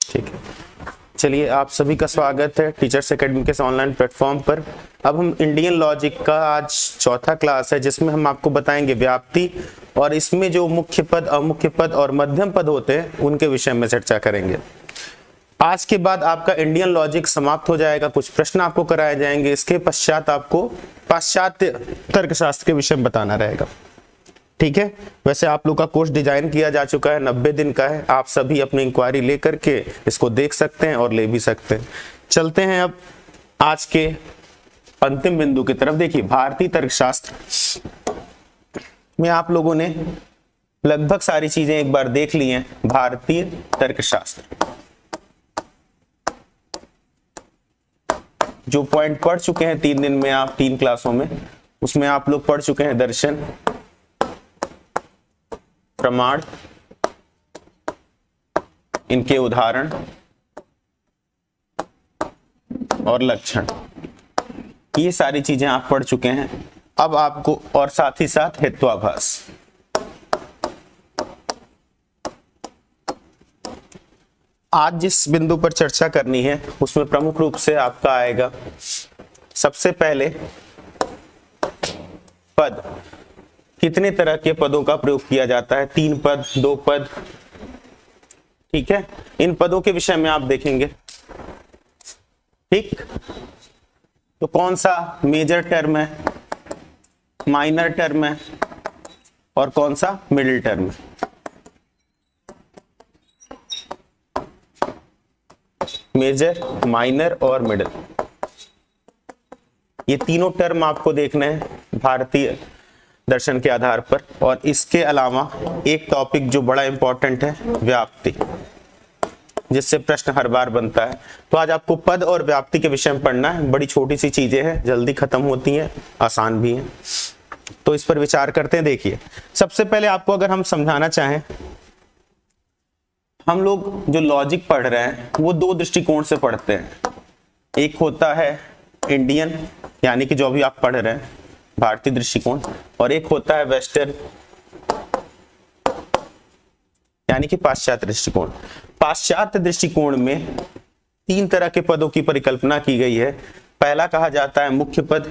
ठीक है, चलिए आप सभी का स्वागत है टीचर्स एकेडमी के ऑनलाइन प्लेटफॉर्म पर। अब हम इंडियन लॉजिक का आज चौथा क्लास है, जिसमें हम आपको बताएंगे व्याप्ति और इसमें जो मुख्य पद, अमुख्य पद और मध्यम पद होते हैं उनके विषय में चर्चा करेंगे। आज के बाद आपका इंडियन लॉजिक समाप्त हो जाएगा, कुछ प्रश्न आपको कराए जाएंगे। इसके पश्चात आपको पाश्चात्य तर्कशास्त्र के विषय में बताना रहेगा। ठीक है, वैसे आप लोग का कोर्स डिजाइन किया जा चुका है, 90 दिन का है। आप सभी अपनी इंक्वायरी लेकर के इसको देख सकते हैं और ले भी सकते हैं। चलते हैं अब आज के अंतिम बिंदु की तरफ। देखिए, भारतीय तर्कशास्त्र में आप लोगों ने लगभग सारी चीजें एक बार देख ली हैं। भारतीय तर्कशास्त्र जो पॉइंट पढ़ चुके हैं 3 दिन में, आप 3 क्लासों में, उसमें आप लोग पढ़ चुके हैं दर्शन, प्रमाण, इनके उदाहरण और लक्षण, ये सारी चीजें आप पढ़ चुके हैं। अब आपको और साथ ही साथ हेत्वाभास। आज जिस बिंदु पर चर्चा करनी है उसमें प्रमुख रूप से आपका आएगा सबसे पहले पद। कितने तरह के पदों का प्रयोग किया जाता है? 3 पद, 2 पद। ठीक है, इन पदों के विषय में आप देखेंगे। ठीक, तो कौन सा मेजर टर्म है, माइनर टर्म है और कौन सा मिडिल टर्म है। मेजर, माइनर और मिडिल, ये तीनों टर्म आपको देखना है भारतीय दर्शन के आधार पर। और इसके अलावा एक टॉपिक जो बड़ा इंपॉर्टेंट है, व्याप्ति, जिससे प्रश्न हर बार बनता है। तो आज आपको पद और व्याप्ति के विषय में पढ़ना है। बड़ी छोटी सी चीजें हैं, जल्दी खत्म होती हैं, आसान भी हैं, तो इस पर विचार करते हैं। देखिए, सबसे पहले आपको अगर हम समझाना चाहें, हम लोग जो लॉजिक पढ़ रहे हैं वो 2 दृष्टिकोण से पढ़ते हैं। एक होता है इंडियन, यानी कि जो भी आप पढ़ रहे हैं भारतीय दृष्टिकोण, और एक होता है वेस्टर्न, यानी कि पाश्चात्य दृष्टिकोण। पाश्चात्य दृष्टिकोण में 3 तरह के पदों की परिकल्पना की गई है। पहला कहा जाता है मुख्य पद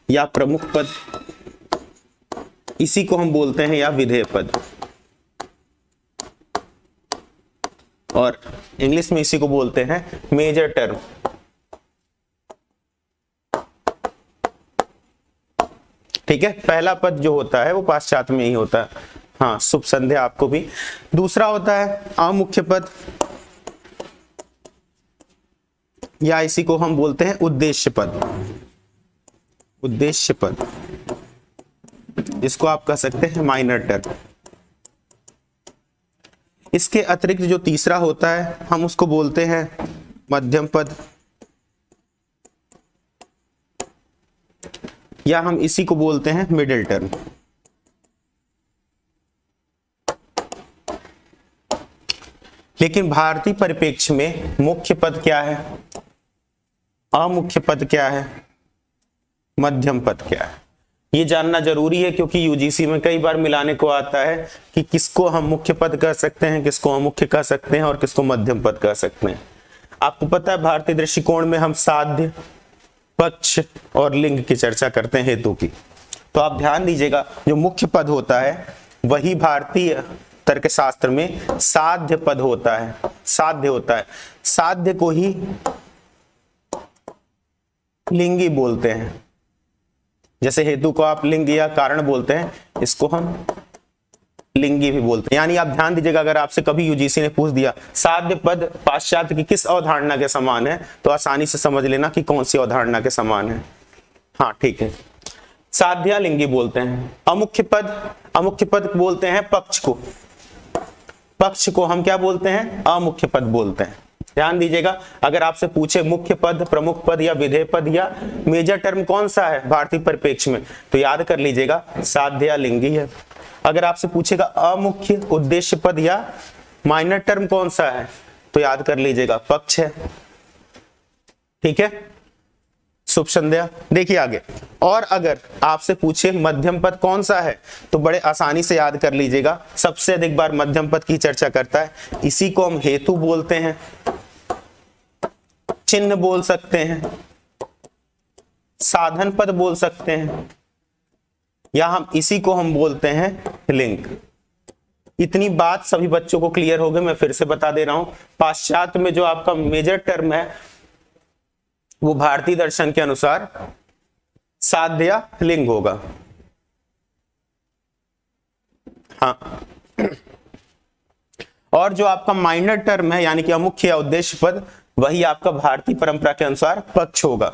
या प्रमुख पद, इसी को हम बोलते हैं या विधेय पद, और इंग्लिश में इसी को बोलते हैं मेजर टर्म। ठीक है, पहला पद जो होता है वो पाश्चात्य में ही होता है। हाँ, शुभ संध्या आपको भी। दूसरा होता है अमुख्य पद, या इसी को हम बोलते हैं उद्देश्य पद। उद्देश्य पद, जिसको आप कह सकते हैं माइनर टर्म। इसके अतिरिक्त जो तीसरा होता है हम उसको बोलते हैं मध्यम पद, या हम इसी को बोलते हैं मिडिल टर्म। लेकिन भारतीय परिप्रेक्ष्य में मुख्य पद क्या है, अमुख्य पद क्या है, मध्यम पद क्या है, ये जानना जरूरी है। क्योंकि यूजीसी में कई बार मिलाने को आता है कि किसको हम मुख्य पद कह सकते हैं, किसको अमुख्य कह सकते हैं और किसको मध्यम पद कह सकते हैं। आपको पता है भारतीय दृष्टिकोण में हम साध्य, पक्ष और लिंग की चर्चा करते हैं, हेतु की। तो आप ध्यान दीजिएगा, जो मुख्य पद होता है वही भारतीय तर्कशास्त्र में साध्य पद होता है। साध्य होता है, साध्य को ही लिंगी बोलते हैं। जैसे हेतु को आप लिंग या कारण बोलते हैं, इसको हम लिंगी भी बोलते हैं। यानी आप ध्यान दीजिएगा, अगर आपसे कभी यूजीसी ने पूछ दिया साध्य पद पाश्चात्य की किस अवधारणा के समान है, तो आसानी से समझ लेना कि कौन सी अवधारणा के समान है। हाँ, ठीक है, साध्या लिंगी बोलते हैं। अमुख्य पद बोलते हैं पक्ष को। पक्ष को हम क्या बोलते हैं? अमुख्य पद बोलते हैं। ध्यान दीजिएगा, अगर आपसे पूछे मुख्य पद, प्रमुख पद या विधेय पद या मेजर टर्म कौन सा है भारतीय परिप्रेक्ष्य में, तो याद कर लीजिएगा साध्य या लिंगी है। अगर आपसे पूछेगा अमुख्य, उद्देश्य पद या माइनर टर्म कौन सा है, तो याद कर लीजिएगा पक्ष है। ठीक है, शुभ संध्या। देखिए आगे, और अगर आपसे पूछे मध्यम पद कौन सा है तो बड़े आसानी से याद कर लीजिएगा, सबसे अधिक बार मध्यम पद की चर्चा करता है, इसी को हम हेतु बोलते हैं, चिन्ह बोल सकते हैं, साधन पद बोल सकते हैं, या हम इसी को हम बोलते हैं लिंग। इतनी बात सभी बच्चों को क्लियर हो गई। मैं फिर से बता दे रहा हूं, पाश्चात्य में जो आपका मेजर टर्म है वो भारतीय दर्शन के अनुसार साध्य या लिंग होगा। हाँ, और जो आपका माइनर टर्म है यानी कि अमुख्य या उद्देश्य पद, वही आपका भारतीय परंपरा के अनुसार पक्ष होगा।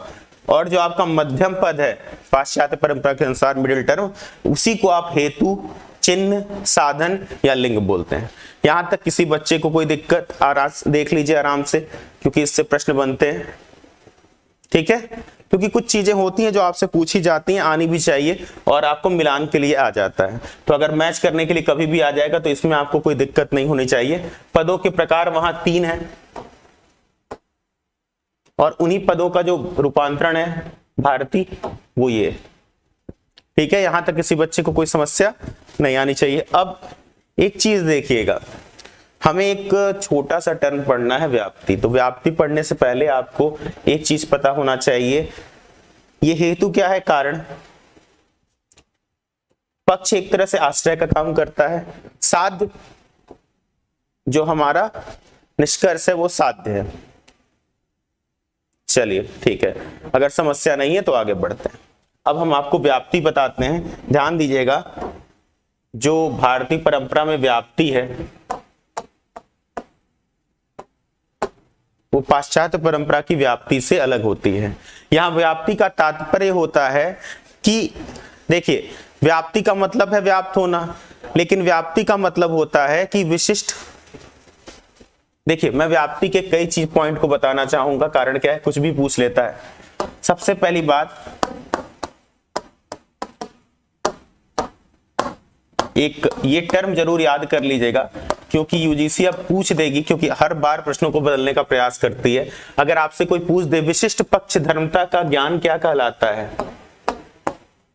और जो आपका मध्यम पद है पाश्चात्य परंपरा के अनुसार मिडिल टर्म, उसी को आप हेतु, चिन्ह, साधन या लिंग बोलते हैं। यहां तक किसी बच्चे को कोई दिक्कत देख लीजिए आराम से, क्योंकि इससे प्रश्न बनते हैं। ठीक है, क्योंकि कुछ चीजें होती हैं जो आपसे पूछी जाती हैं, आनी भी चाहिए और आपको मिलान के लिए आ जाता है। तो अगर मैच करने के लिए कभी भी आ जाएगा तो इसमें आपको कोई दिक्कत नहीं होनी चाहिए। पदों के प्रकार वहां 3 हैं और उन्हीं पदों का जो रूपांतरण है भारतीय वो ये। ठीक है, यहां तक किसी बच्चे को कोई समस्या नहीं आनी चाहिए। अब एक चीज देखिएगा, हमें एक छोटा सा टर्म पढ़ना है व्याप्ति। तो व्याप्ति पढ़ने से पहले आपको एक चीज पता होना चाहिए, ये हेतु क्या है, कारण। पक्ष एक तरह से आश्रय का काम करता है, साध्य जो हमारा निष्कर्ष है वो साध्य है। चलिए ठीक है, अगर समस्या नहीं है तो आगे बढ़ते हैं। अब हम आपको व्याप्ति बताते हैं, ध्यान दीजिएगा। जो भारतीय परंपरा में व्याप्ति है वो पाश्चात्य परंपरा की व्याप्ति से अलग होती है। यहां व्याप्ति का तात्पर्य होता है कि देखिए, व्याप्ति का मतलब है व्याप्त होना, लेकिन व्याप्ति का मतलब होता है कि विशिष्ट। देखिए, मैं व्याप्ति के कई चीज पॉइंट को बताना चाहूंगा, कारण क्या है, कुछ भी पूछ लेता है। सबसे पहली बात, एक ये टर्म जरूर याद कर लीजिएगा, क्योंकि यूजीसी अब पूछ देगी, क्योंकि हर बार प्रश्नों को बदलने का प्रयास करती है। अगर आपसे कोई पूछ दे विशिष्ट पक्ष धर्मता का ज्ञान क्या कहलाता है,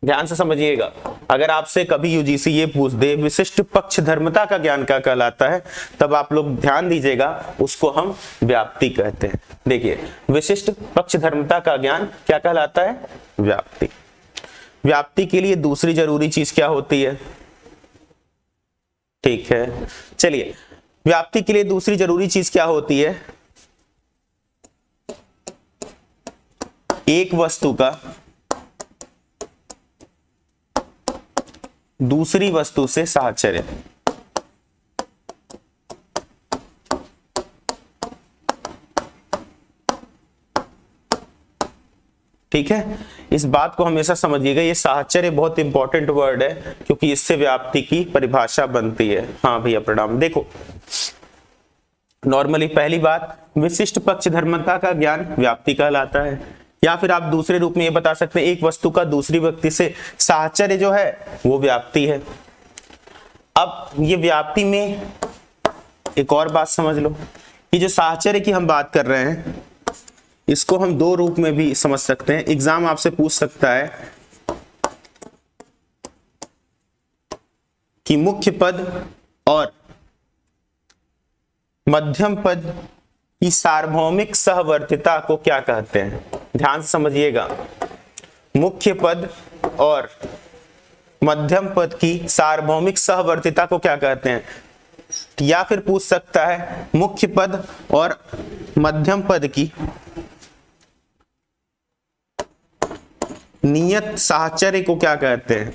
ध्यान से समझिएगा। अगर आपसे कभी यूजीसी ये पूछ दे विशिष्ट पक्ष धर्मता का ज्ञान क्या कहलाता है, तब आप लोग ध्यान दीजिएगा, उसको हम व्याप्ति कहते हैं। देखिए, विशिष्ट पक्ष धर्मता का ज्ञान क्या कहलाता है, व्याप्ति। व्याप्ति के लिए दूसरी जरूरी चीज क्या होती है, ठीक है, चलिए, व्याप्ति के लिए दूसरी जरूरी चीज क्या होती है, एक वस्तु का दूसरी वस्तु से साहचर्य। ठीक है, इस बात को हमेशा समझिएगा, ये साहचर्य बहुत इंपॉर्टेंट वर्ड है, क्योंकि इससे व्याप्ति की परिभाषा बनती है। हाँ भैया प्रणाम। देखो, नॉर्मली पहली बात, विशिष्ट पक्ष धर्मता का ज्ञान व्याप्ति कहलाता है, या फिर आप दूसरे रूप में ये बता सकते हैं, एक वस्तु का दूसरी व्यक्ति से साहचर्य जो है वो व्याप्ति है। अब ये व्याप्ति में एक और बात समझ लो, ये जो साहचर्य की हम बात कर रहे हैं, इसको हम दो रूप में भी समझ सकते हैं। एग्जाम आपसे पूछ सकता है कि मुख्य पद और मध्यम पद की सार्वभौमिक सहवर्तिता को क्या कहते हैं। ध्यान से समझिएगा, मुख्य पद और मध्यम पद की सार्वभौमिक सहवर्तिता को क्या कहते हैं, या फिर पूछ सकता है मुख्य पद और मध्यम पद की नियत साहचर्य को क्या कहते हैं।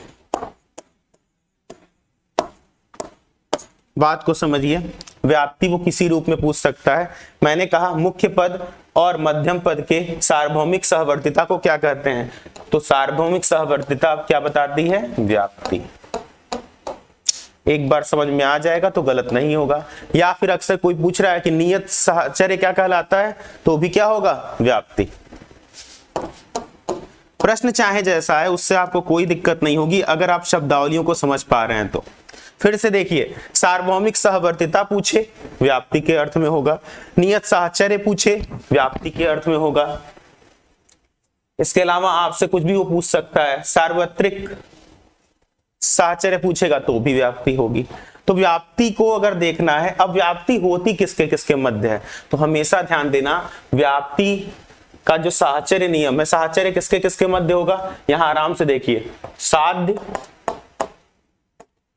बात को समझिए, व्याप्ति वो किसी रूप में पूछ सकता है। मैंने कहा मुख्य पद और मध्यम पद के सार्वभौमिक सहवर्तिता को क्या कहते हैं, तो सार्वभौमिक सहवर्तिता क्या बताती है, व्याप्ति। एक बार समझ में आ जाएगा तो गलत नहीं होगा। या फिर अक्सर कोई पूछ रहा है कि नियत साहचर्य क्या कहलाता है, तो भी क्या होगा, व्याप्ति। प्रश्न चाहे जैसा है, उससे आपको कोई दिक्कत नहीं होगी अगर आप शब्दावलियों को समझ पा रहे हैं तो। फिर से देखिए, सार्वभौमिक सहवर्तिता पूछे, व्याप्ति के अर्थ में होगा। नियत साहचर्य पूछे, व्याप्ति के अर्थ में होगा। इसके अलावा आपसे कुछ भी वो पूछ सकता है, सार्वत्रिक साहचर्य पूछेगा तो भी व्याप्ति होगी। तो व्याप्ति को अगर देखना है, अब व्याप्ति होती किसके किसके मध्य है, तो हमेशा ध्यान देना व्याप्ति का जो साहचर्य नियम है, साहचर्य किसके किसके मध्य होगा, यहां आराम से देखिए, साध्य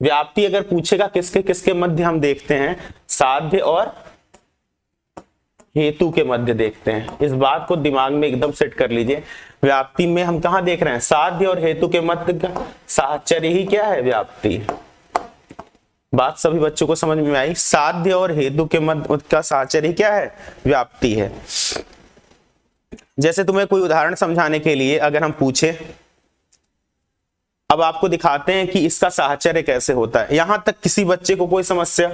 व्याप्ति अगर पूछेगा किसके किसके मध्य, हम देखते हैं साध्य और हेतु के मध्य देखते हैं। इस बात को दिमाग में एकदम सेट कर लीजिए, व्याप्ति में हम कहां देख रहे हैं, साध्य और हेतु के मध्य का साहचर्य ही क्या है, व्याप्ति। बात सभी बच्चों को समझ में आई, साध्य और हेतु के मध्य का साहचर्य क्या है, व्याप्ति है। जैसे तुम्हें कोई उदाहरण समझाने के लिए अगर हम पूछे, अब आपको दिखाते हैं कि इसका साहचर्य कैसे होता है। यहां तक किसी बच्चे को कोई समस्या,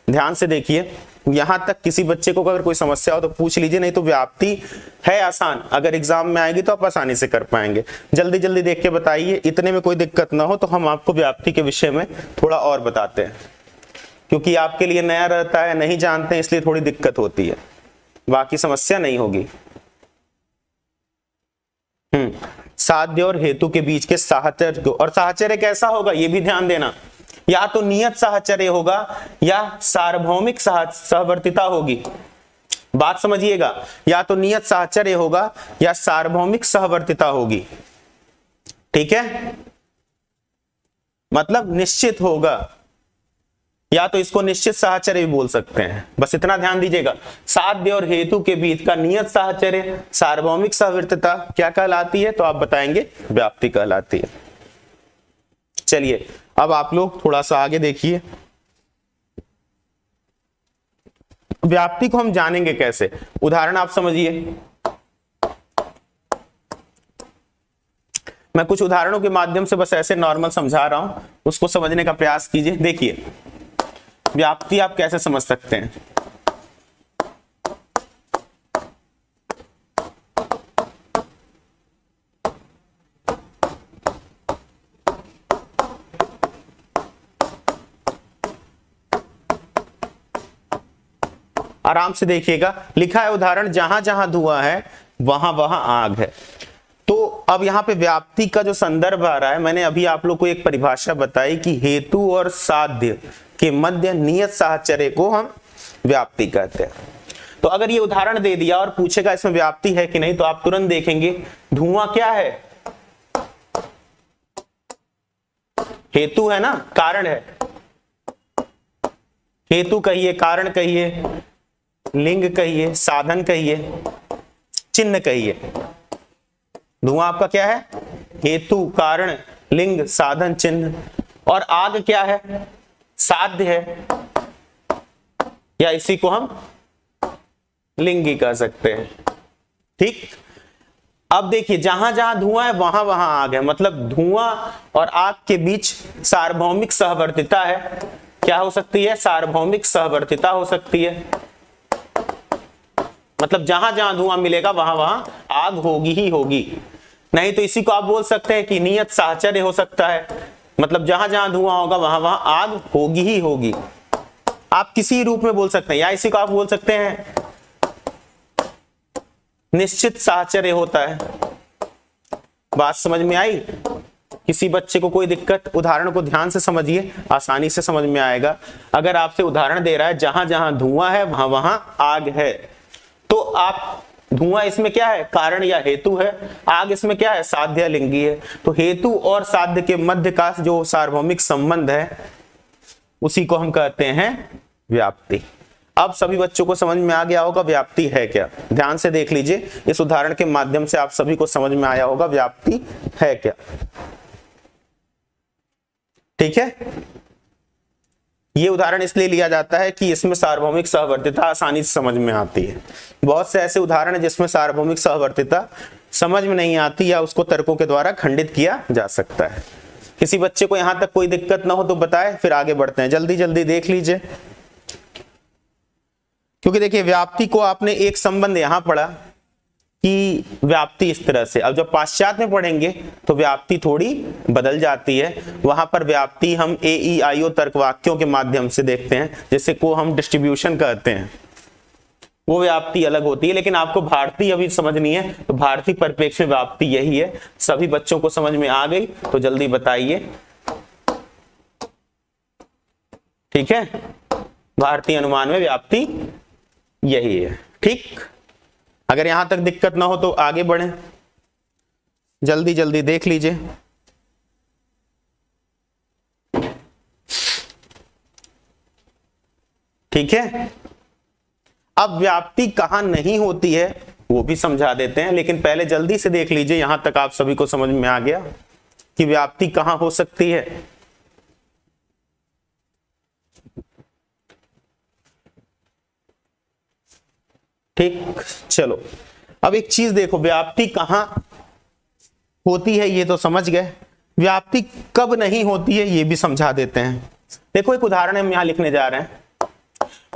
ध्यान से देखिए, यहां तक किसी बच्चे को अगर कोई समस्या हो तो पूछ लीजिए, नहीं तो व्याप्ति है आसान, अगर एग्जाम में आएगी तो आप आसानी से कर पाएंगे। जल्दी जल्दी देख के बताइए, इतने में कोई दिक्कत ना हो तो हम आपको व्याप्ति के विषय में थोड़ा और बताते हैं, क्योंकि आपके लिए नया रहता है, नहीं जानते हैं, इसलिए थोड़ी दिक्कत होती है, बाकी समस्या नहीं होगी। साध्य और हेतु के बीच के साहचर्य को, और साहचर्य कैसा होगा ये भी ध्यान देना, या तो नियत साहचर्य होगा या सार्वभौमिक सहवर्तिता होगी। बात समझिएगा, या तो नियत साहचर्य होगा या सार्वभौमिक सहवर्तिता होगी, ठीक है, मतलब निश्चित होगा, या तो इसको निश्चित साहचर्य भी बोल सकते हैं। बस इतना ध्यान दीजिएगा, साध्य और हेतु के बीच का नियत साहचर्य सार्वभौमिक सहवर्तिता क्या कहलाती है, तो आप बताएंगे व्याप्ति कहलाती है। चलिए अब आप लोग थोड़ा सा आगे देखिए, व्याप्ति को हम जानेंगे कैसे, उदाहरण आप समझिए। मैं कुछ उदाहरणों के माध्यम से बस ऐसे नॉर्मल समझा रहा हूं, उसको समझने का प्रयास कीजिए। देखिए व्याप्ति आप कैसे समझ सकते हैं, आराम से देखिएगा, लिखा है उदाहरण, जहां जहां धुआं है वहां वहां आग है। तो अब यहाँ पे व्याप्ति का जो संदर्भ आ रहा है, मैंने अभी आप लोग को एक परिभाषा बताई कि हेतु और साध्य के मध्य नियत साहचर्य को हम व्याप्ति कहते हैं। तो अगर ये उदाहरण दे दिया और पूछेगा इसमें व्याप्ति है कि नहीं, तो आप तुरंत देखेंगे धुआं क्या है, हेतु है ना, कारण है, हेतु कहिए, कारण कहिए, लिंग कहिए, साधन कहिए, चिन्ह कहिए। धुआं आपका क्या है, हेतु, कारण, लिंग, साधन, चिन्ह। और आग क्या है, साध्य है, या इसी को हम लिंगी कह सकते हैं, ठीक। अब देखिए जहां जहां धुआं है वहां वहां आग है, मतलब धुआं और आग के बीच सार्वभौमिक सहवर्तिता है। क्या हो सकती है, सार्वभौमिक सहवर्तिता हो सकती है, मतलब जहां जहां धुआं मिलेगा वहां वहां आग होगी ही होगी। नहीं तो इसी को आप बोल सकते हैं कि नियत साहचर्य हो सकता है, मतलब जहां जहां धुआं होगा वहां वहां आग होगी ही होगी। आप किसी रूप में बोल सकते हैं, या इसी को आप बोल सकते हैं निश्चित साहचर्य होता है। बात समझ में आई? किसी बच्चे को कोई दिक्कत, उदाहरण को ध्यान से समझिए, आसानी से समझ में आएगा। अगर आपसे उदाहरण दे रहा है जहां जहां धुआं है वहां वहां आग है, तो आप धुआं इसमें क्या है, कारण या हेतु है, आग इसमें क्या है, साध्य लिंगी है। तो हेतु और साध्य के मध्य का जो सार्वभौमिक संबंध है उसी को हम कहते हैं व्याप्ति। अब सभी बच्चों को समझ में आ गया होगा व्याप्ति है क्या। ध्यान से देख लीजिए, इस उदाहरण के माध्यम से आप सभी को समझ में आया होगा व्याप्ति है क्या, ठीक है। ये उदाहरण इसलिए लिया जाता है कि इसमें सार्वभौमिक सहवर्तिता आसानी से समझ में आती है। बहुत से ऐसे उदाहरण हैं जिसमें सार्वभौमिक सहवर्तिता समझ में नहीं आती या उसको तर्कों के द्वारा खंडित किया जा सकता है। किसी बच्चे को यहां तक कोई दिक्कत ना हो तो बताए, फिर आगे बढ़ते हैं। जल्दी जल्दी देख लीजिए, क्योंकि देखिए व्याप्ति को आपने एक संबंध यहां पढ़ा कि व्याप्ति इस तरह से, अब जब पाश्चात्य में पढ़ेंगे तो व्याप्ति थोड़ी बदल जाती है। वहां पर व्याप्ति हम AEIO तर्क वाक्यों के माध्यम से देखते हैं, जिसे को हम डिस्ट्रीब्यूशन कहते हैं। वो व्याप्ति अलग होती है, लेकिन आपको भारतीय अभी समझनी है, तो भारतीय परिप्रेक्ष्य में व्याप्ति यही है। सभी बच्चों को समझ में आ गई तो जल्दी बताइए। ठीक है, भारतीय अनुमान में व्याप्ति यही है। ठीक, अगर यहां तक दिक्कत ना हो तो आगे बढ़ें, जल्दी जल्दी देख लीजिए। ठीक है, अब व्याप्ति कहां नहीं होती है वो भी समझा देते हैं, लेकिन पहले जल्दी से देख लीजिए, यहां तक आप सभी को समझ में आ गया कि व्याप्ति कहां हो सकती है। ठीक, चलो अब एक चीज देखो, व्याप्ति कहां होती है ये तो समझ गए, व्याप्ति कब नहीं होती है ये भी समझा देते हैं। देखो एक उदाहरण हम यहां लिखने जा रहे हैं।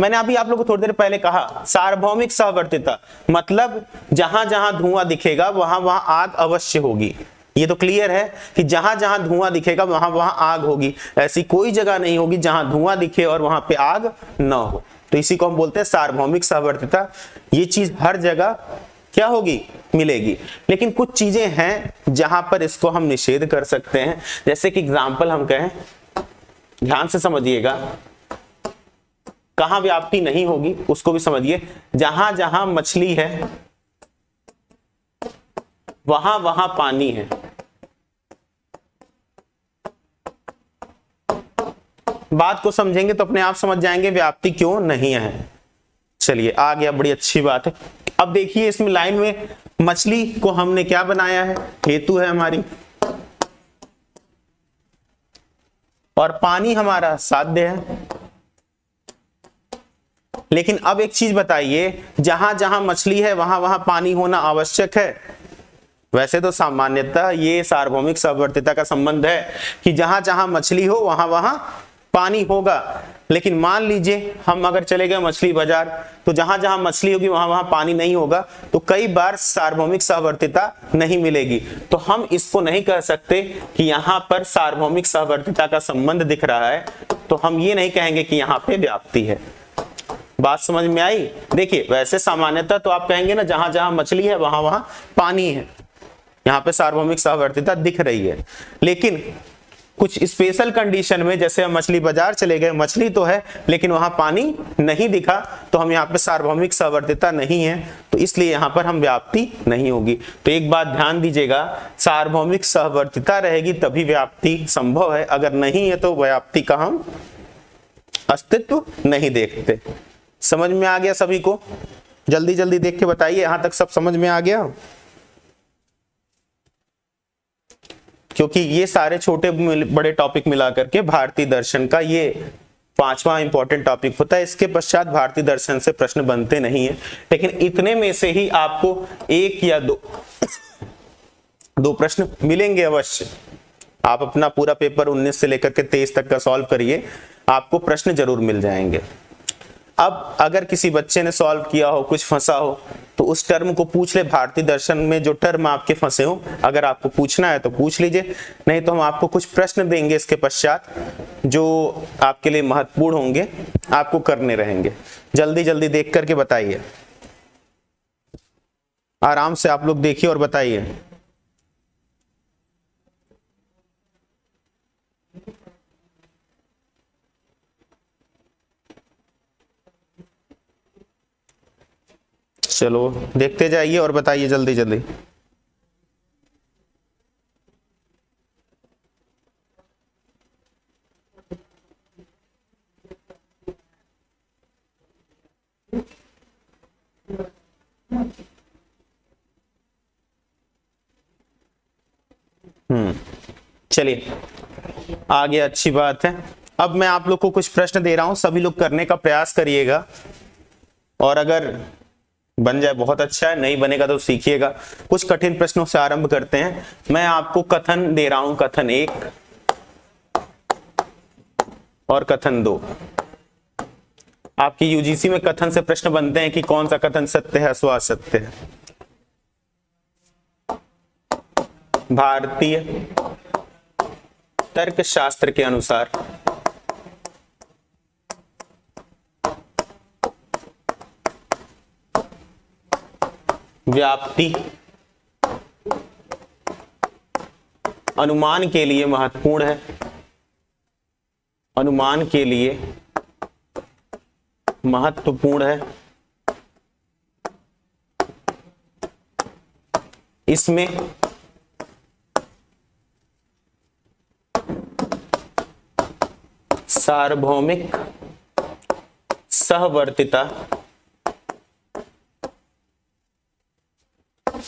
मैंने अभी आप लोगों को थोड़ी देर पहले कहा सार्वभौमिक सहवर्तिता, मतलब जहां जहां धुआं दिखेगा वहां वहां आग अवश्य होगी। ये तो क्लियर है कि जहां जहां धुआं दिखेगा वहां वहां आग होगी, ऐसी कोई जगह नहीं होगी जहां धुआं दिखे और वहां पे आग न हो। तो इसी को हम बोलते हैं सार्वभौमिक सहवर्तिता। ये चीज हर जगह क्या होगी, मिलेगी। लेकिन कुछ चीजें हैं जहां पर इसको हम निषेध कर सकते हैं। जैसे कि एग्जाम्पल हम कहें, ध्यान से समझिएगा, कहां व्याप्ति नहीं होगी उसको भी समझिए। जहां जहां मछली है वहां वहां पानी है। बात को समझेंगे तो अपने आप समझ जाएंगे व्याप्ति क्यों नहीं है। चलिए आ गया, बड़ी अच्छी बात है। अब देखिए इसमें लाइन में मछली को हमने क्या बनाया है, हेतु है हमारी, और पानी हमारा साध्य है। लेकिन अब एक चीज बताइए, जहां जहां मछली है वहां वहां पानी होना आवश्यक है। वैसे तो सामान्यतः ये सार्वभौमिक सहवर्तिता का संबंध है कि जहां जहां मछली हो वहां वहां पानी होगा। लेकिन मान लीजिए हम अगर चले गए मछली बाजार, तो जहां जहां मछली होगी वहां वहां पानी नहीं होगा, तो कई बार सार्वभौमिक सहवर्तिता नहीं मिलेगी। तो हम इसको नहीं कह सकते कि यहां पर सार्वभौमिक सहवर्तिता का संबंध दिख रहा है, तो हम ये नहीं कहेंगे कि यहां पे व्याप्ति है। बात समझ में आई? देखिए वैसे सामान्यतः तो आप कहेंगे ना, जहां जहां मछली है वहां वहां पानी है, यहां पे सार्वभौमिक सहवर्तिता दिख रही है। लेकिन कुछ स्पेशल कंडीशन में, जैसे हम मछली बाजार चले गए, मछली तो है लेकिन वहां पानी नहीं दिखा, तो हम यहाँ पे सार्वभौमिक सहवर्तिता नहीं है, तो इसलिए यहाँ पर हम व्याप्ति नहीं होगी। तो एक बात ध्यान दीजिएगा, सार्वभौमिक सहवर्तिता रहेगी तभी व्याप्ति संभव है, अगर नहीं है तो व्याप्ति का हम अस्तित्व नहीं देखते। समझ में आ गया सभी को? जल्दी जल्दी देख के बताइए, यहां तक सब समझ में आ गया? क्योंकि ये सारे छोटे बड़े टॉपिक मिलाकर के भारतीय दर्शन का ये 5वां इंपॉर्टेंट टॉपिक होता है। इसके पश्चात भारतीय दर्शन से प्रश्न बनते नहीं है, लेकिन इतने में से ही आपको एक या दो प्रश्न मिलेंगे अवश्य। आप अपना पूरा पेपर 19 से लेकर के 23 तक का सॉल्व करिए, आपको प्रश्न जरूर मिल जाएंगे। अब अगर किसी बच्चे ने सॉल्व किया हो, कुछ फंसा हो, तो उस टर्म को पूछ ले। भारतीय दर्शन में जो टर्म आपके फंसे हो, अगर आपको पूछना है तो पूछ लीजिए, नहीं तो हम आपको कुछ प्रश्न देंगे इसके पश्चात जो आपके लिए महत्वपूर्ण होंगे, आपको करने रहेंगे। जल्दी जल्दी देख करके बताइए, आराम से आप लोग देखिए और बताइए। चलो देखते जाइए और बताइए जल्दी जल्दी। चलिए आगे, अच्छी बात है। अब मैं आप लोग को कुछ प्रश्न दे रहा हूं, सभी लोग करने का प्रयास करिएगा, और अगर बन जाए बहुत अच्छा है, नहीं बनेगा तो सीखिएगा। कुछ कठिन प्रश्नों से आरंभ करते हैं। मैं आपको कथन दे रहा हूं, कथन 1 और कथन 2। आपकी यूजीसी में कथन से प्रश्न बनते हैं कि कौन सा कथन सत्य है अथवा असत्य है। भारतीय तर्कशास्त्र के अनुसार व्याप्ति अनुमान के लिए महत्वपूर्ण है, अनुमान के लिए महत्वपूर्ण है। इसमें सार्वभौमिक सहवर्तिता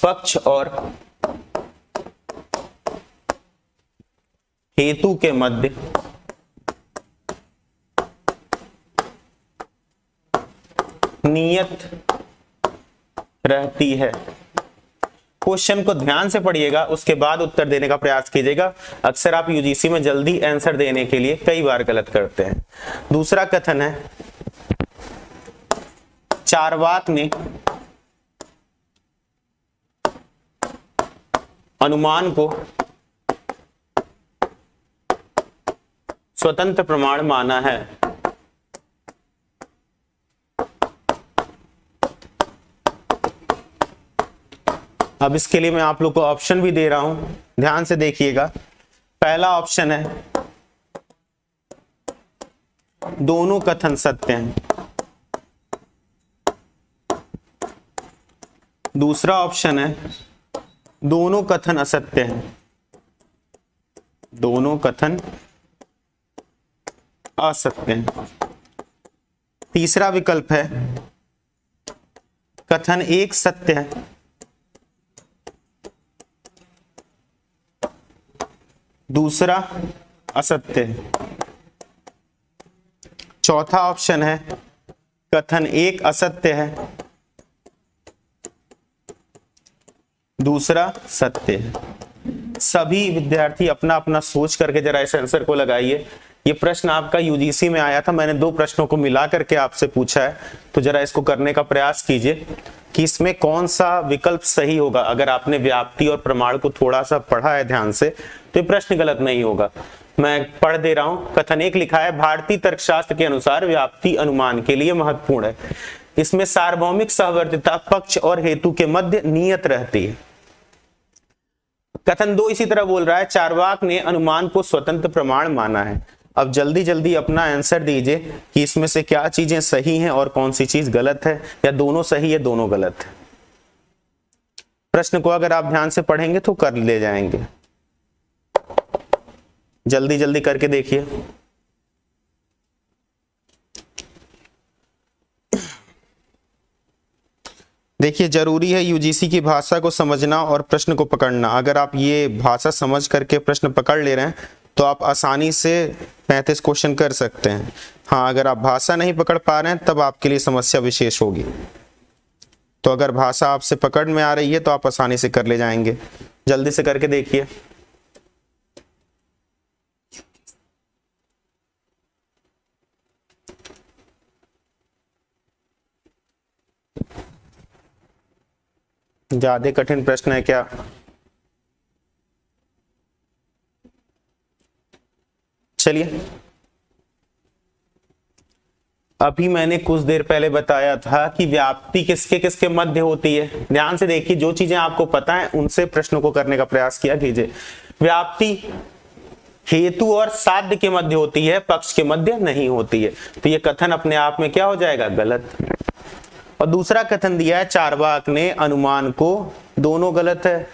पक्ष और हेतु के मध्य नियत रहती है। क्वेश्चन को ध्यान से पढ़िएगा, उसके बाद उत्तर देने का प्रयास कीजिएगा। अक्सर आप यूजीसी में जल्दी आंसर देने के लिए कई बार गलत करते हैं। दूसरा कथन है, चारवाक ने अनुमान को स्वतंत्र प्रमाण माना है। अब इसके लिए मैं आप लोग को ऑप्शन भी दे रहा हूं, ध्यान से देखिएगा। पहला ऑप्शन है दोनों कथन सत्य हैं। दूसरा ऑप्शन है दोनों कथन असत्य हैं। दोनों कथन असत्य हैं। तीसरा विकल्प है कथन एक सत्य है, दूसरा असत्य है। चौथा ऑप्शन है कथन एक असत्य है, दूसरा सत्य है। सभी विद्यार्थी अपना अपना सोच करके जरा इस आंसर को लगाइए। ये प्रश्न आपका यूजीसी में आया था, मैंने दो प्रश्नों को मिला करके आपसे पूछा है, तो जरा इसको करने का प्रयास कीजिए कि इसमें कौन सा विकल्प सही होगा। अगर आपने व्याप्ति और प्रमाण को थोड़ा सा पढ़ा है ध्यान से तो ये प्रश्न गलत नहीं होगा। मैं पढ़ दे रहा हूं। कथन एक लिखा है, भारतीय तर्कशास्त्र के अनुसार व्याप्ति अनुमान के लिए महत्वपूर्ण है। इसमें सार्वभौमिक सहवर्तिता पक्ष और हेतु के मध्य नियत रहती है। कथन दो इसी तरह बोल रहा है, चारवाक ने अनुमान को स्वतंत्र प्रमाण माना है। अब जल्दी जल्दी अपना आंसर दीजिए कि इसमें से क्या चीजें सही हैं और कौन सी चीज गलत है, या दोनों सही है दोनों गलत है। प्रश्न को अगर आप ध्यान से पढ़ेंगे तो कर ले जाएंगे। जल्दी जल्दी करके देखिए। देखिए, जरूरी है यूजीसी की भाषा को समझना और प्रश्न को पकड़ना। अगर आप ये भाषा समझ करके प्रश्न पकड़ ले रहे हैं तो आप आसानी से 35 क्वेश्चन कर सकते हैं। हाँ, अगर आप भाषा नहीं पकड़ पा रहे हैं तब आपके लिए समस्या विशेष होगी। तो अगर भाषा आपसे पकड़ में आ रही है तो आप आसानी से कर ले जाएंगे। जल्दी से करके देखिए। ज्यादा कठिन प्रश्न है क्या? चलिए, अभी मैंने कुछ देर पहले बताया था कि व्याप्ति किसके किसके मध्य होती है। ध्यान से देखिए, जो चीजें आपको पता है उनसे प्रश्नों को करने का प्रयास किया कीजिए। व्याप्ति हेतु और साध्य के मध्य होती है, पक्ष के मध्य नहीं होती है। तो ये कथन अपने आप में क्या हो जाएगा? गलत। और दूसरा कथन दिया है, चारवाक ने अनुमान को, दोनों गलत है।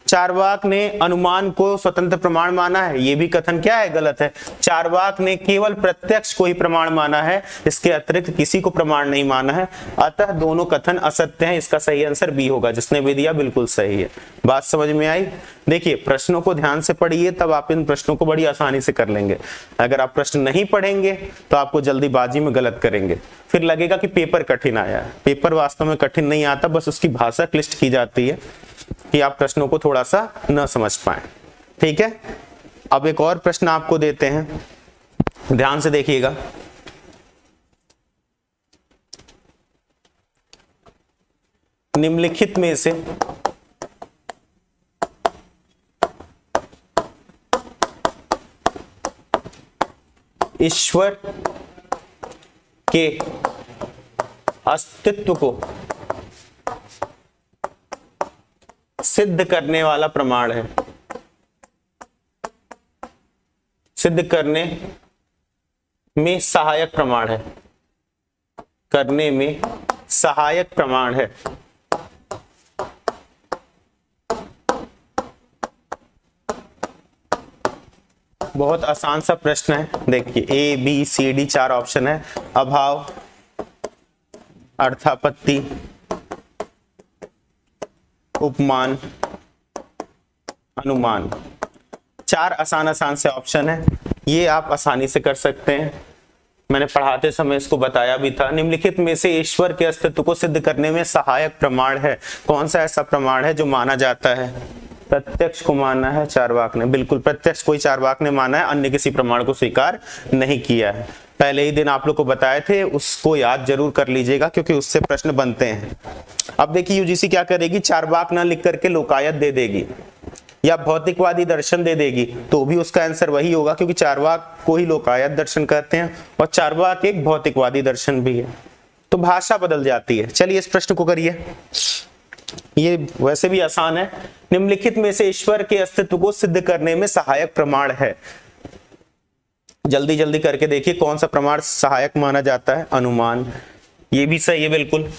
चारवाक ने अनुमान को स्वतंत्र प्रमाण माना है, ये भी कथन क्या है? गलत है। चारवाक ने केवल प्रत्यक्ष को ही प्रमाण माना है, इसके अतिरिक्त किसी को प्रमाण नहीं माना है। अतः दोनों कथन असत्य हैं। इसका सही आंसर बी होगा। जिसने भी दिया बिल्कुल सही है। बात समझ में आई? देखिए, प्रश्नों को ध्यान से पढ़िए, तब आप इन प्रश्नों को बड़ी आसानी से कर लेंगे। अगर आप प्रश्न नहीं पढ़ेंगे तो आपको जल्दीबाजी में गलत करेंगे, फिर लगेगा कि पेपर कठिन आया है। पेपर वास्तव में कठिन नहीं आता, बस उसकी भाषा क्लिष्ट की जाती है कि आप प्रश्नों को थोड़ा सा न समझ पाए। ठीक है, अब एक और प्रश्न आपको देते हैं, ध्यान से देखिएगा। निम्नलिखित में से ईश्वर के अस्तित्व को सिद्ध करने वाला प्रमाण है, सिद्ध करने में सहायक प्रमाण है, करने में सहायक प्रमाण है। बहुत आसान सा प्रश्न है, देखिए A B C D 4 option है। अभाव, अर्थापत्ति, उपमान, अनुमान, 4 आसान से ऑप्शन है। ये आप आसानी से कर सकते हैं, मैंने पढ़ाते समय इसको बताया भी था। निम्नलिखित में से ईश्वर के अस्तित्व को सिद्ध करने में सहायक प्रमाण है, कौन सा ऐसा प्रमाण है जो माना जाता है? प्रत्यक्ष को माना है चारवाक ने, बिल्कुल प्रत्यक्ष कोई चारवाक ने माना है, अन्य किसी प्रमाण को स्वीकार नहीं किया है। पहले ही दिन आप लोग को बताए थे, उसको याद जरूर कर लीजिएगा क्योंकि उससे प्रश्न बनते हैं। अब देखिए यूजीसी क्या करेगी, चारवाक ना लिख करके लोकायत दे देगी या भौतिकवादी दर्शन दे देगी, तो भी उसका आंसर वही होगा क्योंकि चारवाक को ही लोकायत दर्शन कहते हैं और चारवाक एक भौतिकवादी दर्शन भी है, तो भाषा बदल जाती है। चलिए इस प्रश्न को करिए, ये वैसे भी आसान है। निम्नलिखित में से ईश्वर के अस्तित्व को सिद्ध करने में सहायक प्रमाण है, जल्दी जल्दी करके देखिए कौन सा प्रमाण सहायक माना जाता है? अनुमान, ये भी सही है बिल्कुल।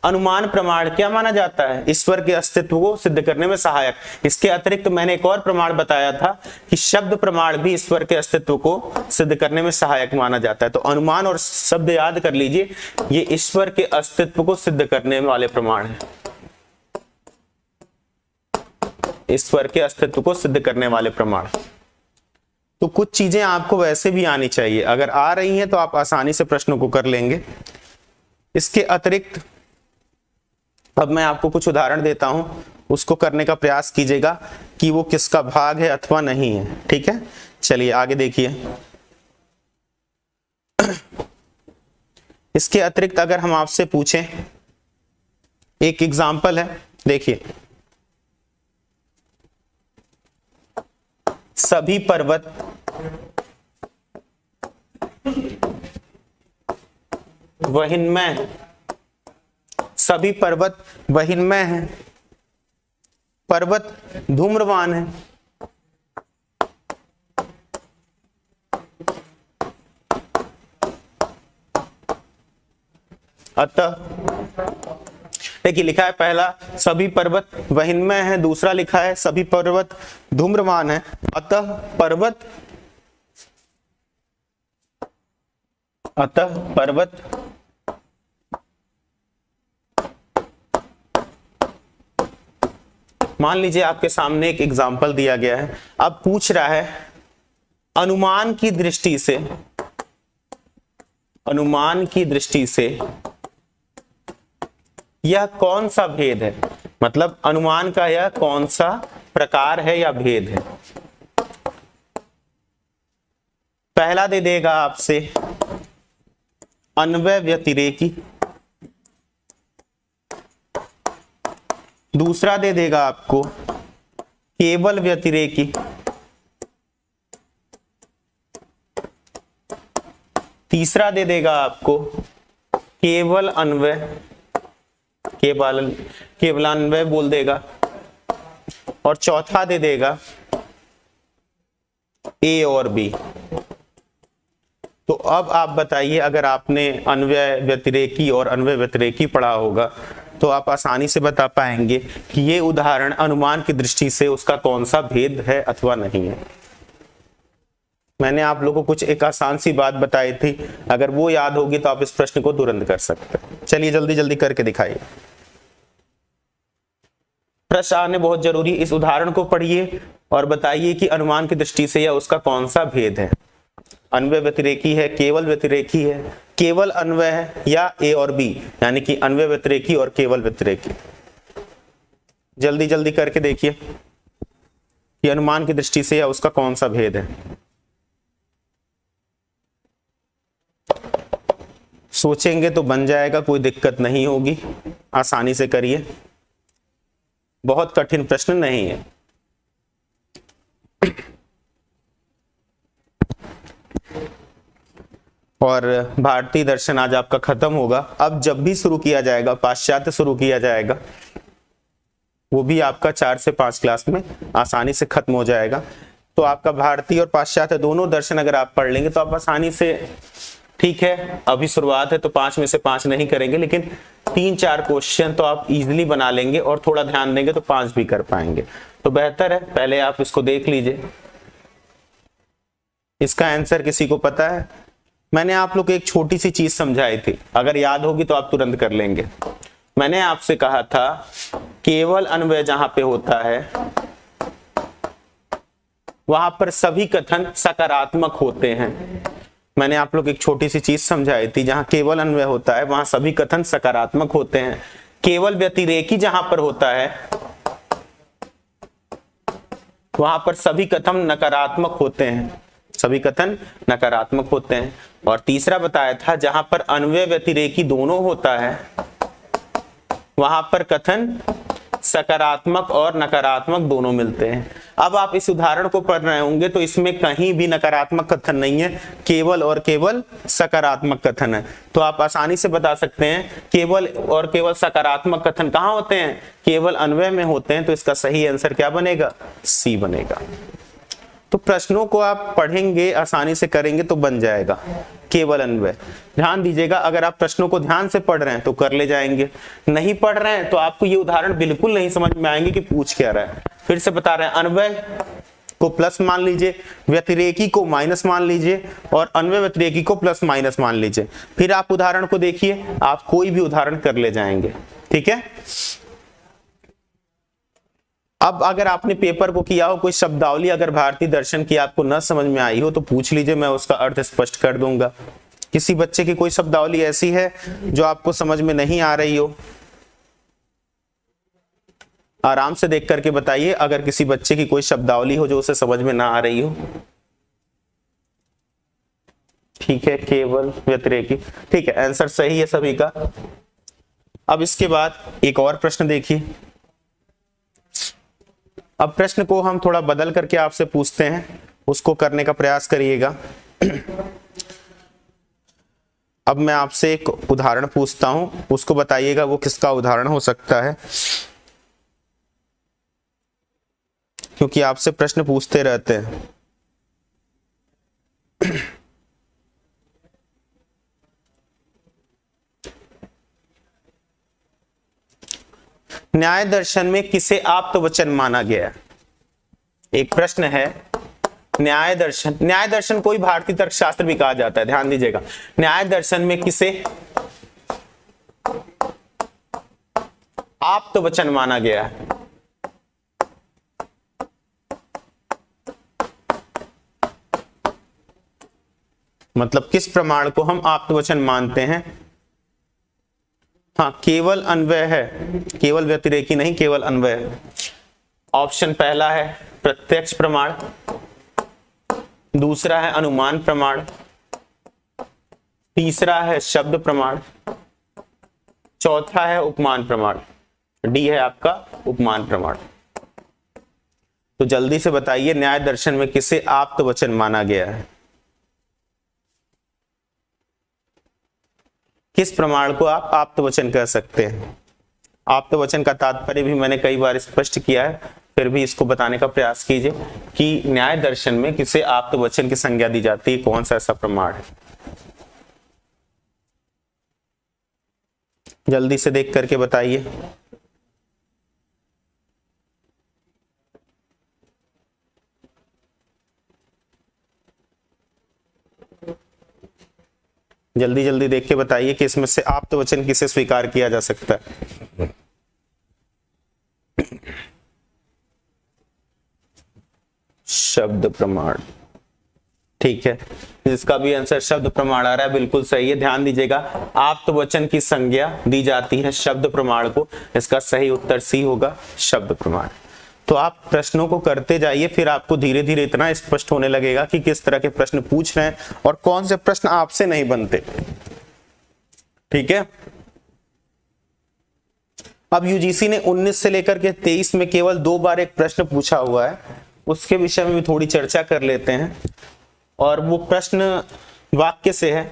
अनुमान प्रमाण क्या माना जाता है? ईश्वर के अस्तित्व को सिद्ध करने में सहायक। इसके अतिरिक्त मैंने एक और प्रमाण बताया था कि शब्द प्रमाण भी ईश्वर के अस्तित्व को सिद्ध करने में सहायक माना जाता है। तो अनुमान और शब्द याद कर लीजिए, ये ईश्वर के अस्तित्व को सिद्ध करने वाले प्रमाण है, ईश्वर के अस्तित्व को सिद्ध करने वाले प्रमाण। तो कुछ चीजें आपको वैसे भी आनी चाहिए, अगर आ रही हैं तो आप आसानी से प्रश्नों को कर लेंगे। इसके अतिरिक्त अब मैं आपको कुछ उदाहरण देता हूं, उसको करने का प्रयास कीजिएगा कि वो किसका भाग है अथवा नहीं है, ठीक है? चलिए आगे देखिए। इसके अतिरिक्त अगर हम आपसे पूछें, एक एग्जाम्पल है, देखिए सभी पर्वत वहिन्मय, सभी पर्वत वहिन्मय है, पर्वत धूम्रवान है, अतः देखिए लिखा है पहला सभी पर्वत वहिन्मय है, दूसरा लिखा है सभी पर्वत धूम्रवान है, अतः पर्वत मान लीजिए आपके सामने एक एग्जाम्पल दिया गया है, अब पूछ रहा है अनुमान की दृष्टि से, अनुमान की दृष्टि से यह कौन सा भेद है, मतलब अनुमान का यह कौन सा प्रकार है या भेद है। पहला दे देगा आपसे अन्वय व्यतिरेकी, दूसरा दे देगा आपको केवल व्यतिरेकी, तीसरा दे देगा आपको केवल अन्वय, केवल अन्वय बोल देगा, और चौथा दे देगा ए और बी। तो अब आप बताइए, अगर आपने अन्वय व्यतिरेकी और अन्वय व्यतिरेकी पढ़ा होगा तो आप आसानी से बता पाएंगे कि ये उदाहरण अनुमान की दृष्टि से उसका कौन सा भेद है अथवा नहीं है। मैंने आप लोगों को कुछ एक आसान सी बात बताई थी, अगर वो याद होगी तो आप इस प्रश्न को तुरंत कर सकते हैं। चलिए जल्दी जल्दी करके दिखाइए। प्रश्न आने बहुत जरूरी, इस उदाहरण को पढ़िए और बताइए कि अनुमान की दृष्टि से यह उसका कौन सा भेद है। अन्वय व्यतिरेकी है, केवल व्यतिरेकी है, केवल अन्वय है, या ए और बी, यानी कि अन्वय व्यतिरेकी और केवल व्यतिरेकी। जल्दी जल्दी करके देखिए कि अनुमान की दृष्टि से यह उसका कौन सा भेद है। सोचेंगे तो बन जाएगा, कोई दिक्कत नहीं होगी, आसानी से करिए, बहुत कठिन प्रश्न नहीं है। और भारतीय दर्शन आज आपका खत्म होगा। अब जब भी शुरू किया जाएगा, पाश्चात्य शुरू किया जाएगा, वो भी आपका 4 से 5 क्लास में आसानी से खत्म हो जाएगा। तो आपका भारतीय और पाश्चात्य दोनों दर्शन अगर आप पढ़ लेंगे तो आप आसानी से, ठीक है अभी शुरुआत है तो 5 में से 5 नहीं करेंगे, लेकिन 3-4 क्वेश्चन तो आप इजीली बना लेंगे और थोड़ा ध्यान देंगे तो 5 भी कर पाएंगे। तो बेहतर है पहले आप इसको देख लीजिए। इसका आंसर किसी को पता है? मैंने आप लोग को एक छोटी सी चीज समझाई थी, अगर याद होगी तो आप तुरंत कर लेंगे। मैंने आपसे कहा था केवल अन्वय जहां पे होता है वहां पर सभी कथन सकारात्मक होते हैं। मैंने आप लोग एक छोटी सी चीज समझाई थी, जहां केवल अन्वय होता है वहां सभी कथन सकारात्मक होते हैं। केवल व्यतिरेकी जहां पर होता है वहां पर सभी कथन नकारात्मक होते हैं, सभी कथन नकारात्मक होते हैं। और तीसरा बताया था जहां पर अन्वय व्यतिरेकी दोनों होता है वहां पर कथन सकारात्मक और नकारात्मक दोनों मिलते हैं। अब आप इस उदाहरण को पढ़ रहे होंगे तो इसमें कहीं भी नकारात्मक कथन नहीं है, केवल और केवल सकारात्मक कथन है। तो आप आसानी से बता सकते हैं केवल और केवल सकारात्मक कथन कहां होते हैं? केवल अन्वय में होते हैं। तो इसका सही आंसर क्या बनेगा? सी बनेगा। तो प्रश्नों को आप पढ़ेंगे आसानी से करेंगे तो बन जाएगा केवल अन्वय। ध्यान दीजिएगा, अगर आप प्रश्नों को ध्यान से पढ़ रहे हैं तो कर ले जाएंगे, नहीं पढ़ रहे हैं तो आपको ये उदाहरण बिल्कुल नहीं समझ में आएंगे कि पूछ क्या रहा है। फिर से बता रहे हैं, अन्वय को प्लस मान लीजिए, व्यतिरेकी को माइनस मान लीजिए और अन्वय व्यतिरेकी को प्लस माइनस मान लीजिए। फिर आप उदाहरण को देखिए, आप कोई भी उदाहरण कर ले जाएंगे। ठीक है, अब अगर आपने पेपर को किया हो, कोई शब्दावली अगर भारतीय दर्शन की आपको न समझ में आई हो तो पूछ लीजिए, मैं उसका अर्थ स्पष्ट कर दूंगा। किसी बच्चे की कोई शब्दावली ऐसी है जो आपको समझ में नहीं आ रही हो, आराम से देख करके बताइए। अगर किसी बच्चे की कोई शब्दावली हो जो उसे समझ में ना आ रही हो, ठीक है, केवल व्यतिरेकी, ठीक है, आंसर सही है सभी का। अब इसके बाद एक और प्रश्न देखिए। अब प्रश्न को हम थोड़ा बदल करके आपसे पूछते हैं, उसको करने का प्रयास करिएगा। अब मैं आपसे एक उदाहरण पूछता हूं, उसको बताइएगा वो किसका उदाहरण हो सकता है, क्योंकि आपसे प्रश्न पूछते रहते हैं। न्याय दर्शन में किसे आप्त वचन माना गया? एक प्रश्न है, न्याय दर्शन कोई भारतीय तर्कशास्त्र भी कहा जाता है, ध्यान दीजिएगा। न्याय दर्शन में किसे आप्त वचन माना गया है? मतलब किस प्रमाण को हम आप्त वचन मानते हैं? हाँ, केवल अन्वय है, केवल व्यतिरेकी नहीं, केवल अन्वय है। ऑप्शन पहला है प्रत्यक्ष प्रमाण, दूसरा है अनुमान प्रमाण, तीसरा है शब्द प्रमाण, चौथा है उपमान प्रमाण। डी है आपका उपमान प्रमाण। तो जल्दी से बताइए, न्याय दर्शन में किसे आप्त वचन माना गया है? किस प्रमाण को आप आप्त वचन कह सकते हैं? आप्त वचन का तात्पर्य भी मैंने कई बार स्पष्ट किया है, फिर भी इसको बताने का प्रयास कीजिए कि न्याय दर्शन में किसे आप्त वचन की संज्ञा दी जाती है, कौन सा ऐसा प्रमाण है। जल्दी से देख करके बताइए। जल्दी जल्दी देख के बताइए कि इसमें से आप्त वचन किसे स्वीकार किया जा सकता है। शब्द प्रमाण, ठीक है, जिसका भी आंसर शब्द प्रमाण आ रहा है बिल्कुल सही है। ध्यान दीजिएगा, आप्त वचन की संज्ञा दी जाती है शब्द प्रमाण को। इसका सही उत्तर सी होगा, शब्द प्रमाण। तो आप प्रश्नों को करते जाइए, फिर आपको धीरे धीरे इतना स्पष्ट होने लगेगा कि किस तरह के प्रश्न पूछ रहे हैं और कौन से प्रश्न आपसे नहीं बनते। ठीक है, अब यूजीसी ने 19 से लेकर के 23 में केवल 2 बार एक प्रश्न पूछा हुआ है, उसके विषय में भी थोड़ी चर्चा कर लेते हैं। और वो प्रश्न वाक्य से है,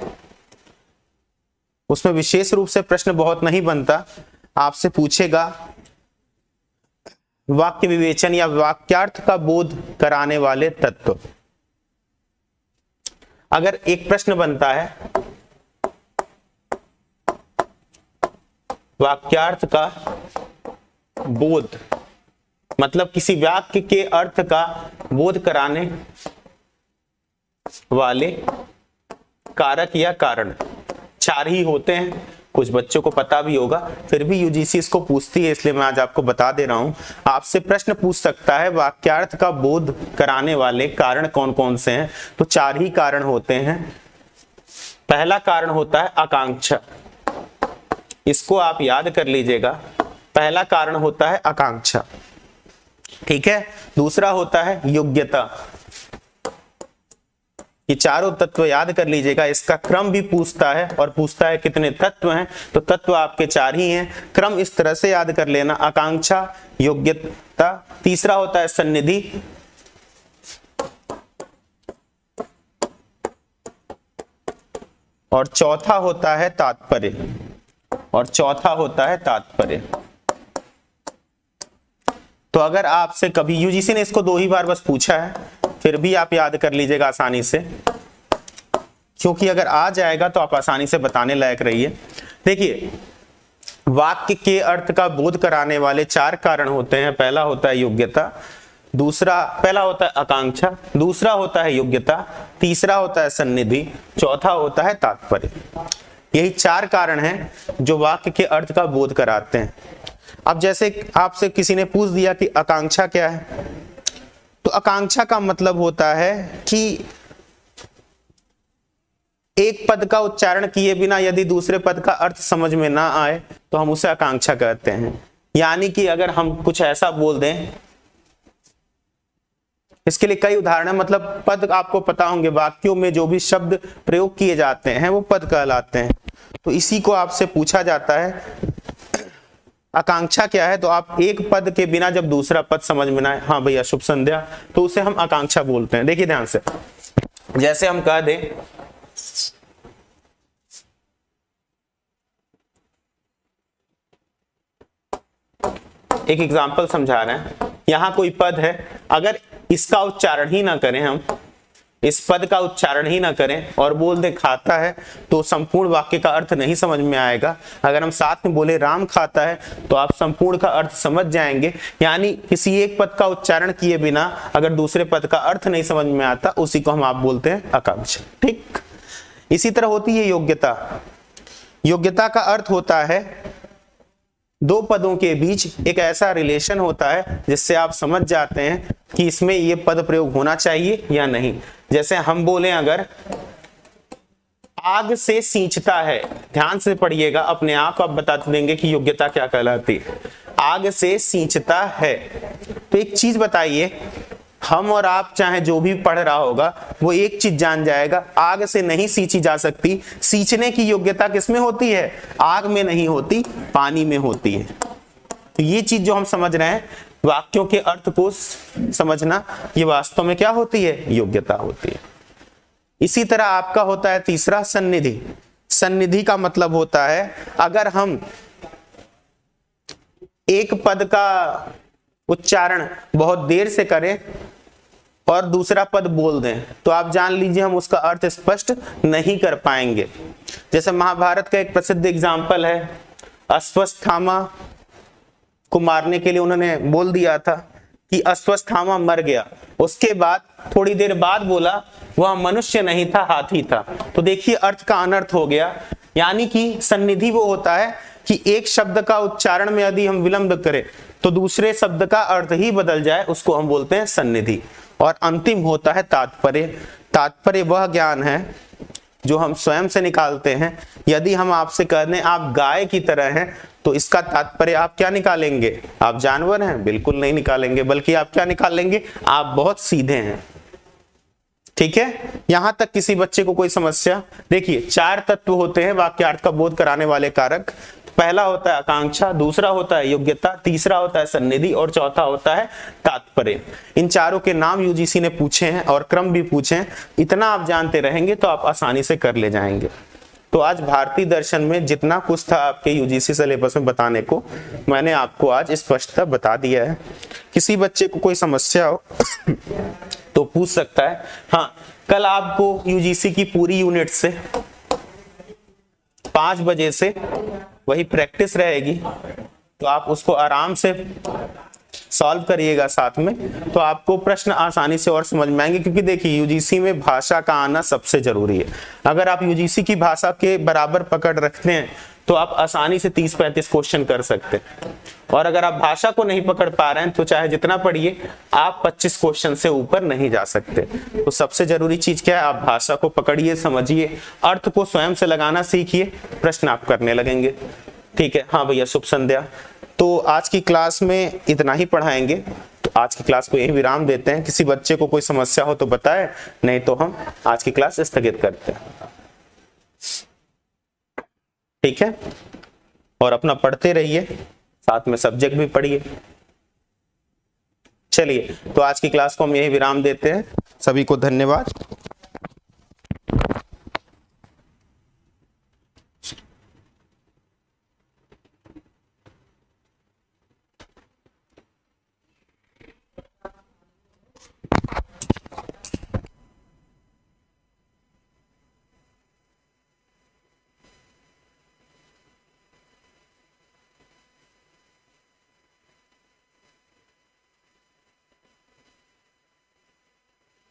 उसमें विशेष रूप से प्रश्न बहुत नहीं बनता। आपसे पूछेगा वाक्य विवेचन या वाक्यार्थ का बोध कराने वाले तत्व। अगर एक प्रश्न बनता है वाक्यार्थ का बोध, मतलब किसी वाक्य के अर्थ का बोध कराने वाले कारक या कारण, 4 ही होते हैं। कुछ बच्चों को पता भी होगा, फिर भी यूजीसी इसको पूछती है, इसलिए मैं आज आपको बता दे रहा हूं। आपसे प्रश्न पूछ सकता है वाक्यार्थ का बोध कराने वाले कारण कौन कौन से हैं, तो 4 ही कारण होते हैं। पहला कारण होता है आकांक्षा, इसको आप याद कर लीजिएगा। पहला कारण होता है आकांक्षा, ठीक है। दूसरा होता है योग्यता, ये चारों तत्व याद कर लीजिएगा। इसका क्रम भी पूछता है और पूछता है कितने तत्व हैं, तो तत्व आपके 4 ही हैं। क्रम इस तरह से याद कर लेना, आकांक्षा, योग्यता। तीसरा होता है सन्निधि, और चौथा होता है तात्पर्य, और चौथा होता है तात्पर्य। तो अगर आपसे कभी, यूजीसी ने इसको 2 ही बार बस पूछा है, फिर भी आप याद कर लीजिएगा आसानी से, क्योंकि अगर आ जाएगा तो आप आसानी से बताने लायक रहिए। देखिए, वाक्य के अर्थ का बोध कराने वाले 4 कारण होते हैं। पहला होता है योग्यता, पहला होता है आकांक्षा, दूसरा होता है योग्यता, तीसरा होता है सन्निधि, चौथा होता है तात्पर्य। यही 4 कारण हैं जो वाक्य के अर्थ का बोध कराते हैं। अब जैसे आपसे किसी ने पूछ दिया कि आकांक्षा क्या है, तो आकांक्षा का मतलब होता है कि एक पद का उच्चारण किए बिना यदि दूसरे पद का अर्थ समझ में ना आए तो हम उसे आकांक्षा कहते हैं। यानी कि अगर हम कुछ ऐसा बोल दें, इसके लिए कई उदाहरण है, मतलब पद आपको पता होंगे, वाक्यों में जो भी शब्द प्रयोग किए जाते हैं वो पद कहलाते हैं। तो इसी को आपसे पूछा जाता है आकांक्षा क्या है, तो आप एक पद के बिना जब दूसरा पद समझ में ना आए, हाँ भैया शुभ संध्या, तो उसे हम आकांक्षा बोलते हैं। देखिए ध्यान से, जैसे हम कह दें एक एग्जाम्पल समझा रहे हैं, यहां कोई पद है, अगर इसका उच्चारण ही ना करें, हम इस पद का उच्चारण ही ना करें और बोल दे खाता है, तो संपूर्ण वाक्य का अर्थ नहीं समझ में आएगा। अगर हम साथ में बोले राम खाता है, तो आप संपूर्ण का अर्थ समझ जाएंगे। यानी किसी एक पद का उच्चारण किए बिना अगर दूसरे पद का अर्थ नहीं समझ में आता, उसी को हम आप बोलते हैं आकांक्षा, ठीक। इसी तरह होती है योग्यता। योग्यता का अर्थ होता है 2 पदों के बीच एक ऐसा रिलेशन होता है जिससे आप समझ जाते हैं कि इसमें ये पद प्रयोग होना चाहिए या नहीं। जैसे हम बोले अगर आग से सींचता है, ध्यान से पढ़िएगा, अपने आप बता देंगे कि योग्यता क्या कहलाती है। आग से सींचता है, तो एक चीज बताइए, हम और आप चाहे जो भी पढ़ रहा होगा वो एक चीज जान जाएगा, आग से नहीं सींची जा सकती। सींचने की योग्यता किसमें होती है? आग में नहीं होती, पानी में होती है। तो ये चीज जो हम समझ रहे हैं, वाक्यों के अर्थ को समझना, ये वास्तव में क्या होती है? योग्यता होती है। इसी तरह आपका होता है तीसरा सन्निधि। सन्निधि का मतलब होता है अगर हम एक पद का उच्चारण बहुत देर से करें और दूसरा पद बोल दें, तो आप जान लीजिए हम उसका अर्थ स्पष्ट नहीं कर पाएंगे। जैसे महाभारत का एक प्रसिद्ध एग्जाम्पल है, अश्वत्थामा को मारने के लिए उन्होंने बोल दिया था कि अश्वत्थामा मर गया, उसके बाद थोड़ी देर बाद बोला वह मनुष्य नहीं था, हाथी था। तो देखिए अर्थ का अनर्थ हो गया। यानी कि सन्निधि वो होता है कि एक शब्द का उच्चारण में यदि हम विलंब करें तो दूसरे शब्द का अर्थ ही बदल जाए, उसको हम बोलते हैं सन्निधि। और अंतिम होता है तात्पर्य। तात्पर्य वह ज्ञान है जो हम स्वयं से निकालते हैं। यदि हम आपसे कह दें आप गाय की तरह हैं, तो इसका तात्पर्य आप क्या निकालेंगे? आप जानवर हैं? बिल्कुल नहीं निकालेंगे, बल्कि आप क्या निकालेंगे? आप बहुत सीधे हैं। ठीक है, यहां तक किसी बच्चे को कोई समस्या? देखिए 4 तत्व होते हैं वाक्यार्थ का बोध कराने वाले कारक। पहला होता है आकांक्षा, दूसरा होता है योग्यता, तीसरा होता है सन्निधि और चौथा होता है तात्पर्य। इन चारों के नाम यूजीसी ने पूछे हैं और क्रम भी पूछे हैं। इतना आप जानते रहेंगे तो आप आसानी से कर ले जाएंगे। तो आज भारतीय दर्शन में जितना कुछ था आपके यूजीसी सिलेबस में बताने को, मैंने आपको आज स्पष्टता बता दिया है। किसी बच्चे को कोई समस्या हो तो पूछ सकता है। हाँ, कल आपको यूजीसी की पूरी यूनिट से 5 बजे से वही प्रैक्टिस रहेगी, तो आप उसको आराम से सॉल्व करिएगा साथ में, तो आपको प्रश्न आसानी से और समझ में आएंगे। क्योंकि देखिए यूजीसी में भाषा का आना सबसे जरूरी है। अगर आप यूजीसी की भाषा के बराबर पकड़ रखते हैं तो आप आसानी से 30-35 क्वेश्चन कर सकते हैं, और अगर आप भाषा को नहीं पकड़ पा रहे हैं तो चाहे जितना पढ़िए आप 25 क्वेश्चन से ऊपर नहीं जा सकते। तो सबसे जरूरी चीज क्या है, आप भाषा को पकड़िए, समझिए, अर्थ को स्वयं से लगाना सीखिए, प्रश्न आप करने लगेंगे। ठीक है। हाँ भैया, शुभ संध्या। तो आज की क्लास में इतना ही पढ़ाएंगे, तो आज की क्लास को यही विराम देते हैं। किसी बच्चे को कोई समस्या हो तो बताए, नहीं तो हम आज की क्लास स्थगित करते हैं। ठीक है, और अपना पढ़ते रहिए, साथ में सब्जेक्ट भी पढ़िए। चलिए, तो आज की क्लास को हम यही विराम देते हैं। सभी को धन्यवाद।